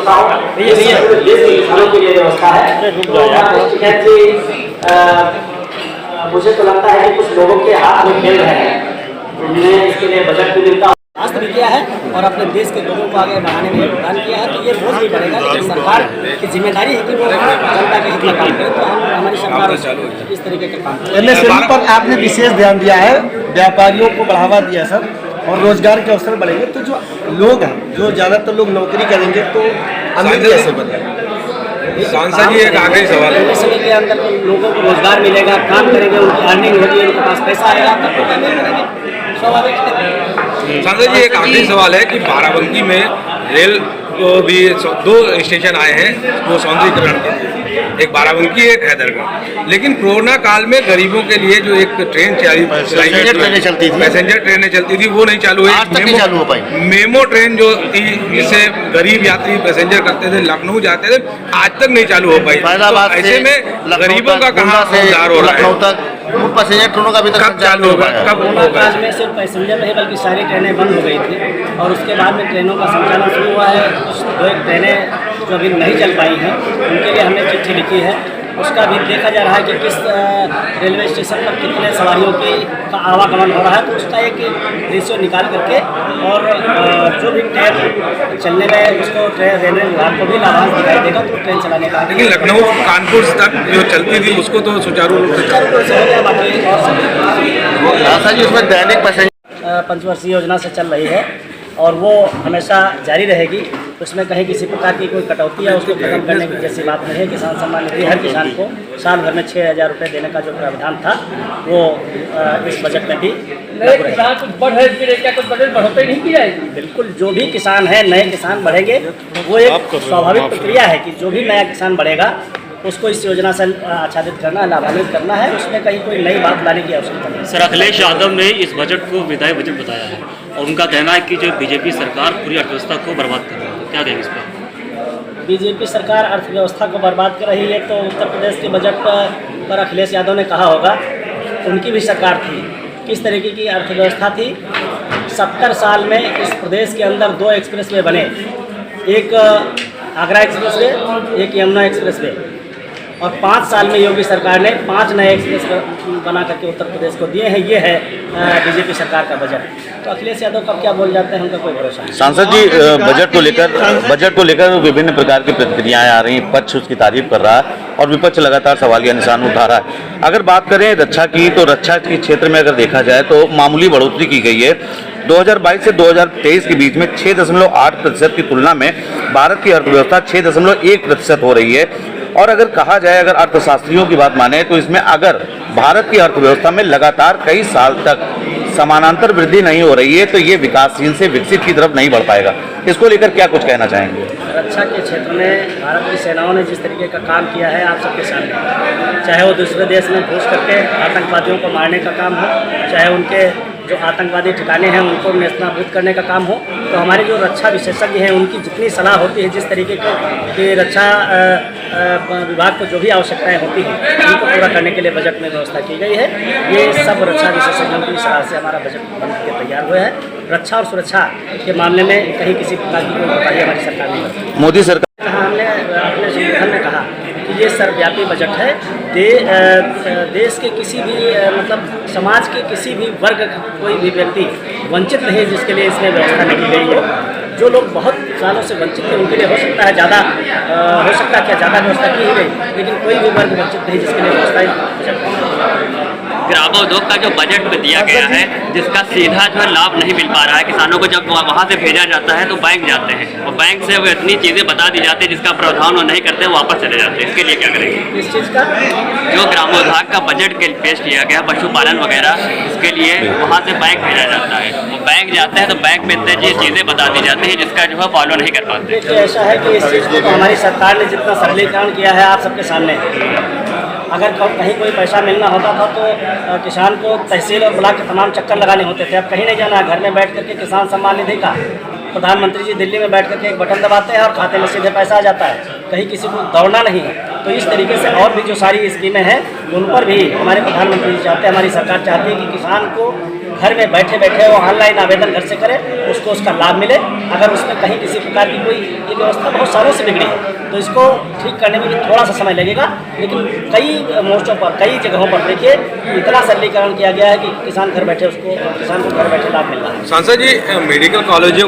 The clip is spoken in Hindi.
किसानों के लिए व्यवस्था है। मुझे तो लगता है कि कुछ लोगों के हाथ में खेल रहे हैं, उन्हें इसके लिए बजट भी मिलता आस्था भी किया है और अपने देश के लोगों को आगे बढ़ाने में योगदान किया है। तो ये बोझ भी बढ़ेगा, लेकिन सरकार की जिम्मेदारी है कि वो जनता के हित में काम करे। तो हमारी सरकार इस तरीके के काम MSME पर आपने विशेष ध्यान दिया है, व्यापारियों को बढ़ावा दिया सर, और रोजगार के अवसर बढ़ेंगे। तो जो लोग हैं, जो ज़्यादातर लोग नौकरी करेंगे तो अमीर कैसे बनेगा? सांसद जी एक आखिरी सवाल है। MSME के अंदर लोगों को रोजगार मिलेगा, काम करेंगे, उनकी अर्निंग होगी, उनके पास पैसा आएगा, तब तो अमीर बनेंगे, स्वाभाविक है। सांसद जी एक आखिरी सवाल है कि बाराबंकी में रेल को भी 2 स्टेशन आए हैं वो सौंदर्यीकरण के लिए, एक बाराबंकी एक हैदरगढ़। लेकिन कोरोना काल में गरीबों के लिए जो एक ट्रेन पैसेंजर ट्रेनें चलती थी वो नहीं चालू हुई। मेमो ट्रेन जो थी जिससे गरीब यात्री पैसेंजर करते थे, लखनऊ जाते थे, आज तक नहीं चालू हो पाई। तो ऐसे में गरीबों का कहाँ उद्धार हो रहा है? पैसेंजर ट्रेनों का भी कब चालू होगा? कब होगा? में सिर्फ पैसेंजर नहीं बल्कि सारी ट्रेनें बंद हो गई थी और उसके बाद में ट्रेनों का संचालन शुरू हुआ है। कुछ 2 ट्रेनें जो अभी नहीं चल पाई हैं उनके लिए हमने चिट्ठी लिखी है। उसका भी देखा जा रहा है कि किस रेलवे स्टेशन पर कितने सवारियों का आवागमन हो रहा है। तो उसका एक रेशियो निकाल करके और जो भी ट्रेन चलने में उसको रेलवे विभाग को भी लाभांश दिखाई देगा तो ट्रेन चलाने का। लेकिन लखनऊ कानपुर तक जो चलती थी उसको तो सुचारू रूप से हो गया। बाकी और उसमें दैनिक पैसेंजर पंचवर्षीय योजना से चल रही है और वो हमेशा जारी रहेगी। उसमें कहीं किसी प्रकार की कोई कटौती है उसको खत्म करने की जैसी बात नहीं है। किसान सम्मान निधि हर किसान को साल भर में 6,000 रुपये देने का जो प्रावधान था वो इस बजट में भी बढ़ोतरी नहीं की जाएगी। बिल्कुल, जो भी किसान है नए किसान बढ़ेंगे, वो एक स्वाभाविक प्रक्रिया है कि जो भी नया किसान बढ़ेगा उसको इस योजना से आच्छादित करना है, लाभान्वित करना है। उसमें कहीं कोई नई बात लाने की आवश्यकता नहीं। सर, अखिलेश यादव ने इस बजट को विधायी बजट बताया है और उनका कहना है कि जो बीजेपी सरकार पूरी अर्थव्यवस्था को बर्बाद कर रही है। क्या कहेंगे इस पर? बीजेपी सरकार अर्थव्यवस्था को बर्बाद कर रही है तो उत्तर प्रदेश के बजट पर अखिलेश यादव ने कहा होगा उनकी भी सरकार थी, किस तरीके की अर्थव्यवस्था थी। 70 साल में इस प्रदेश के अंदर 2 एक्सप्रेसवे बने, एक आगरा एक्सप्रेसवे, एक यमुना एक्सप्रेसवे, और 5 साल में योगी सरकार ने 5 नए एक्सप्रेस बना करके उत्तर प्रदेश को दिए हैं। ये है बीजेपी सरकार का बजट। तो अखिलेश यादव कब क्या बोल जाते हैं उनका कोई भरोसा नहीं। सांसद जी, बजट को लेकर विभिन्न प्रकार की प्रतिक्रियाएं आ रही हैं। पक्ष उसकी तारीफ कर रहा है और विपक्ष लगातार सवालिया निशान उठा रहा है। अगर बात करें रक्षा की, तो रक्षा के क्षेत्र में अगर देखा जाए तो मामूली बढ़ोतरी की गई है। 2022 से 2023 के बीच में 6.8% की तुलना में भारत की अर्थव्यवस्था 6.1% हो रही है। और अगर कहा जाए, अगर अर्थशास्त्रियों की बात माने तो इसमें अगर भारत की अर्थव्यवस्था में लगातार कई साल तक समानांतर वृद्धि नहीं हो रही है तो ये विकासशील से विकसित की तरफ नहीं बढ़ पाएगा। इसको लेकर क्या कुछ कहना चाहेंगे? रक्षा के क्षेत्र में भारत की सेनाओं ने जिस तरीके का काम किया है आप सबके सामने, चाहे वो दूसरे देश में घुस करके आतंकवादियों को मारने का काम हो, चाहे उनके जो आतंकवादी ठिकाने हैं उनको नेस्तनाबूद करने का काम हो, तो हमारे जो रक्षा विशेषज्ञ हैं उनकी जितनी सलाह होती है, जिस तरीके की रक्षा विभाग को जो भी आवश्यकताएं होती हैं उनको पूरा करने के लिए बजट में व्यवस्था की गई है। ये सब रक्षा विशेषज्ञों की सलाह से हमारा बजट बन के तैयार हुआ है। रक्षा और सुरक्षा के मामले में कहीं किसी प्रकार की कोई कोताही हमारी सरकार नहीं करती। मोदी सरकार हमने अपने संगठन में कहा कि ये सर्वव्यापी बजट है। देश के किसी भी मतलब समाज के किसी भी वर्ग का कोई भी व्यक्ति वंचित नहीं है जिसके लिए इसमें व्यवस्था नहीं की गई है। जो लोग बहुत सालों से वंचित थे उनके लिए हो सकता है ज़्यादा व्यवस्था की ही गई, लेकिन कोई भी वर्ग वंचित नहीं जिसके लिए व्यवस्था ग्रामोद्योग का जो बजट में दिया गया है जिसका सीधा जो लाभ नहीं मिल पा रहा है किसानों को, जब वहाँ से भेजा जाता है तो बैंक जाते हैं और बैंक से वो इतनी चीज़ें बता दी जाती है जिसका प्रावधान वो नहीं करते, वापस चले जाते हैं। इसके लिए क्या करेंगे? इस चीज़ का जो ग्रामोद्योग का बजट के पेश किया गया पशुपालन वगैरह, इसके लिए वहाँ से बैंक भेजा जाता है, वो बैंक जाते हैं तो बैंक में इतनी चीज़ें बता दी जाती है जिसका जो है फॉलो नहीं कर पाते। देखिए, ऐसा है कि इस चीज़ को तो हमारी सरकार ने जितना सरलीकरण किया है आप सबके सामने। अगर कहीं कोई पैसा मिलना होता था तो किसान को तहसील और ब्लॉक के तमाम चक्कर लगाने होते थे। अब कहीं नहीं जाना, घर में बैठ करके किसान सम्मान निधि का प्रधानमंत्री जी दिल्ली में बैठ करके एक बटन दबाते हैं और खाते में सीधे पैसा आ जाता है। कहीं किसी को दौड़ना नहीं है। तो इस तरीके से और भी जो सारी स्कीमें हैं उन पर भी हमारे प्रधानमंत्री जी चाहते हैं, हमारी सरकार चाहती है कि किसान को घर में बैठे बैठे वो ऑनलाइन आवेदन घर से करे, उसको उसका लाभ मिले। अगर उसमें कहीं किसी प्रकार की कोई ये व्यवस्था बहुत सालों से बिगड़ी है तो इसको ठीक करने में भी थोड़ा सा समय लगेगा, लेकिन कई मोर्चों पर कई जगहों पर देखिए इतना सरलीकरण किया गया है कि किसान घर बैठे उसको किसान को घर बैठे लाभ मिल रहा है। सांसद जी, मेडिकल कॉलेजों